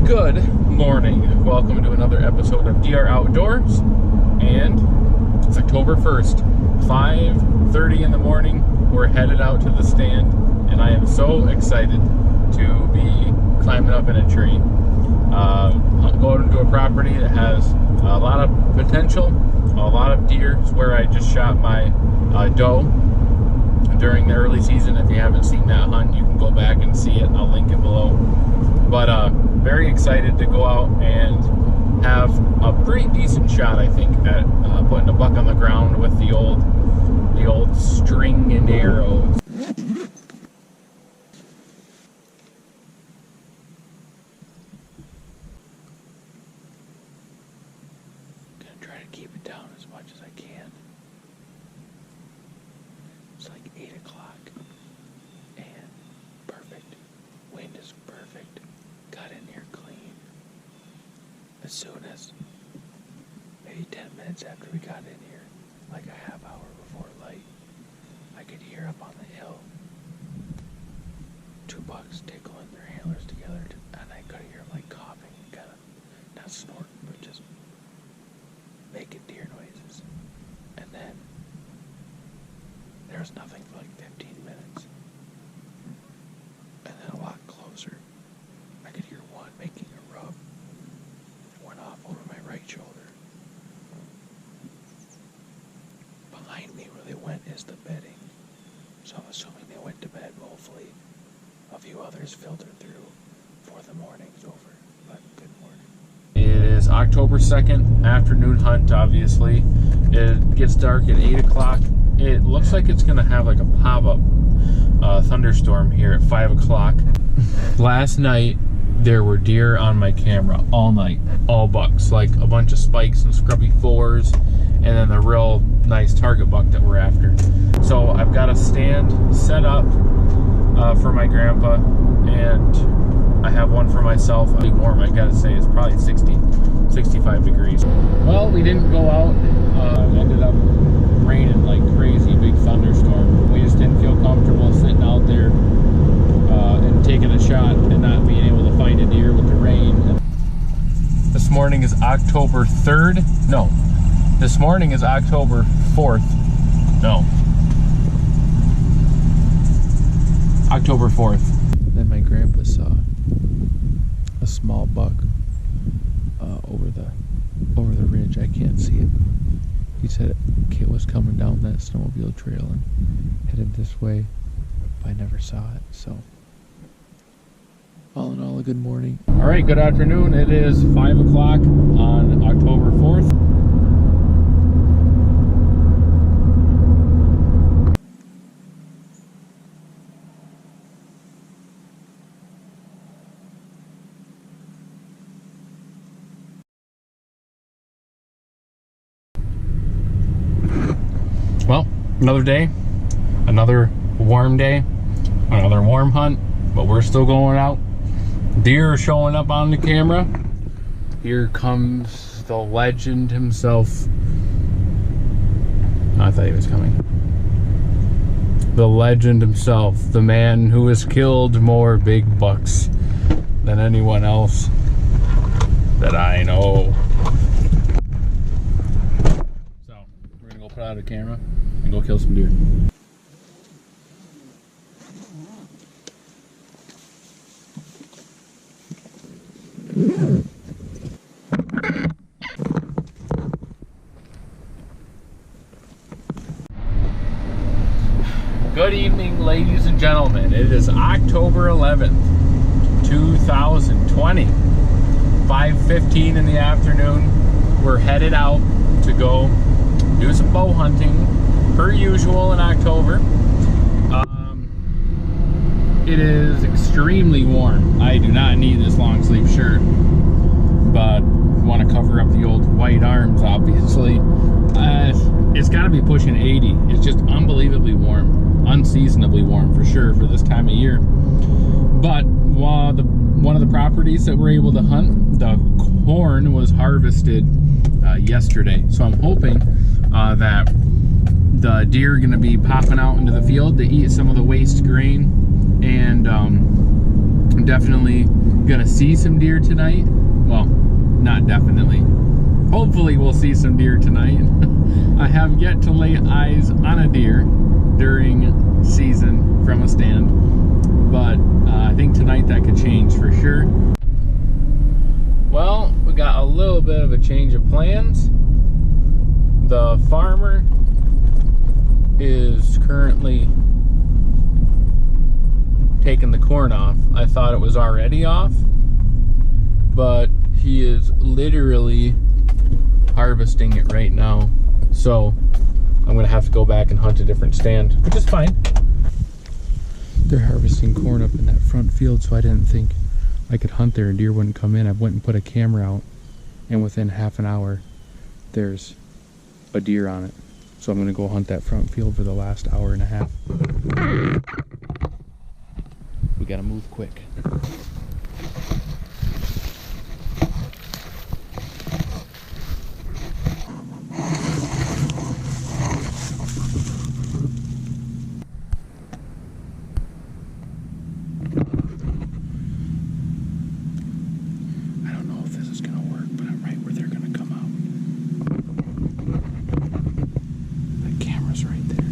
Good morning. Welcome to another episode of DR Outdoors. And it's October 1st, 5:30 in the morning. We're headed out to the stand, and I am so excited to be climbing up in a tree. Going to a property that has a lot of potential, a lot of deer. It's where I just shot my doe during the early season. If you haven't seen that hunt, you can go back and see it. I'll link it below. But very excited to go out and have a pretty decent shot, I think, at putting a buck on the ground with the old string and arrows. Gonna try to keep it down as much as I can. It's like 8 o'clock and perfect. Wind is perfect. Got in here clean. As soon as maybe 10 minutes after we got in here, like a half hour before light, I could hear up on the hill 2 bucks tickling their antlers together, and I could hear them like coughing, kind of not snorting, but just making deer noises. And then there was nothing for like 15 minutes. And then a lot closer, I could hear one making a rub. It went off over my right shoulder. Behind me where they went is the bedding. So I'm assuming they went to bed. Hopefully a few others filtered through before the morning's over. But good morning. It is October 2nd, afternoon hunt, obviously. It gets dark at 8 o'clock. It looks like it's going to have like a pop-up thunderstorm here at 5 o'clock. Last night, there were deer on my camera all night, all bucks, like a bunch of spikes and scrubby fours, and then the real nice target buck that we're after. So I've got a stand set up for my grandpa, and I have one for myself. It's warm, I gotta say. It's probably 65 degrees. Well, we didn't go out. It ended up raining like crazy, big thunderstorm. We just didn't feel comfortable sitting out there and taking a shot and not being able to find a deer with the rain. This morning is October 3rd. No, this morning is October 4th. No, October 4th. Then my grandpa saw a small buck over the ridge. I can't see it. He said it was coming down that snowmobile trail and headed this way. I never saw it, so all in all, a good morning. All right, good afternoon. It is 5 o'clock on October 4th. Well, another day, another warm day, another warm hunt, but we're still going out. Deer are showing up on the camera. Here comes the legend himself. I thought he was coming. The legend himself, the man who has killed more big bucks than anyone else that I know. So, we're gonna go put out a camera and go kill some deer. Good evening, ladies and gentlemen. It is October 11th, 2020. 5:15 in the afternoon. We're headed out to go do some bow hunting, per usual in October. It is extremely warm. I do not need this long sleeve shirt, but want to cover up the old white arms, obviously. It's got to be pushing 80. It's just unbelievably warm, unseasonably warm for sure for this time of year. But one of the properties that we're able to hunt, the corn was harvested yesterday. So I'm hoping that the deer are going to be popping out into the field to eat some of the waste grain, and definitely gonna see some deer tonight. Well, not definitely. Hopefully we'll see some deer tonight. I have yet to lay eyes on a deer during season from a stand, but I think tonight that could change for sure. Well, we got a little bit of a change of plans. The farmer is currently taking the corn off. I thought it was already off, but he is literally harvesting it right now. So I'm gonna have to go back and hunt a different stand, which is fine. They're harvesting corn up in that front field, so I didn't think I could hunt there and deer wouldn't come in. I went and put a camera out, and within half an hour there's a deer on it. So I'm gonna go hunt that front field for the last hour and a half. We gotta move quick. I don't know if this is gonna work, but I'm right where they're gonna come out. That camera's right there.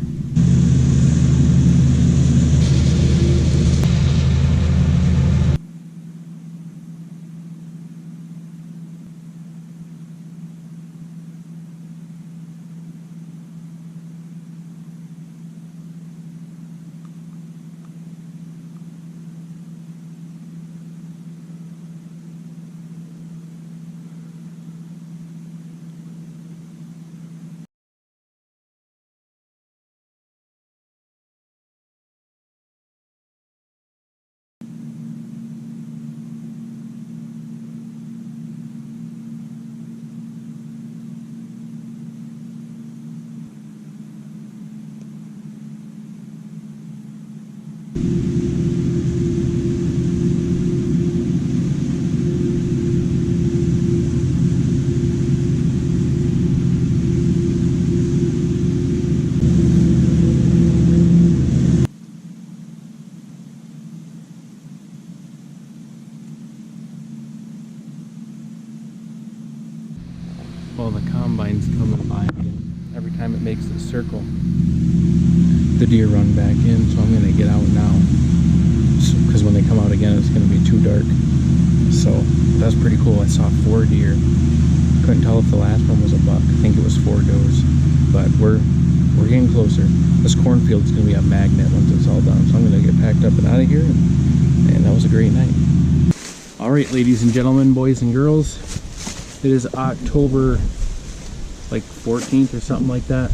Well, the combine's coming by again. Every time it makes the circle, the deer run back in, so I'm gonna get out now. Because when they come out again, it's gonna be too dark. So that's pretty cool. I saw 4 deer. Couldn't tell if the last one was a buck. I think it was 4 does. But we're getting closer. This cornfield's gonna be a magnet once it's all done. So I'm gonna get packed up and out of here, and that was a great night. All right, ladies and gentlemen, boys and girls. It is October like 14th or something like that.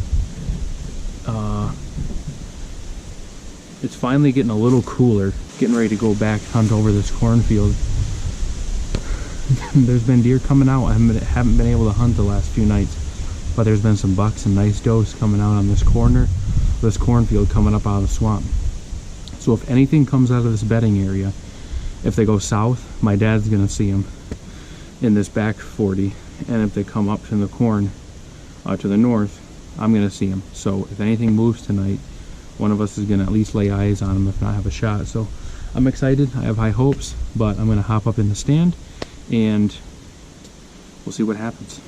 It's finally getting a little cooler. Getting ready to go back hunt over this cornfield. There's been deer coming out. I haven't been able to hunt the last few nights, but there's been some bucks and nice does coming out on this cornfield coming up out of the swamp. So if anything comes out of this bedding area, if they go south, my dad's gonna see them in this back 40, and if they come up to the corn to the north, I'm gonna see them. So if anything moves tonight, one of us is gonna at least lay eyes on them, if not have a shot. So I'm excited. I have high hopes, but I'm gonna hop up in the stand and we'll see what happens.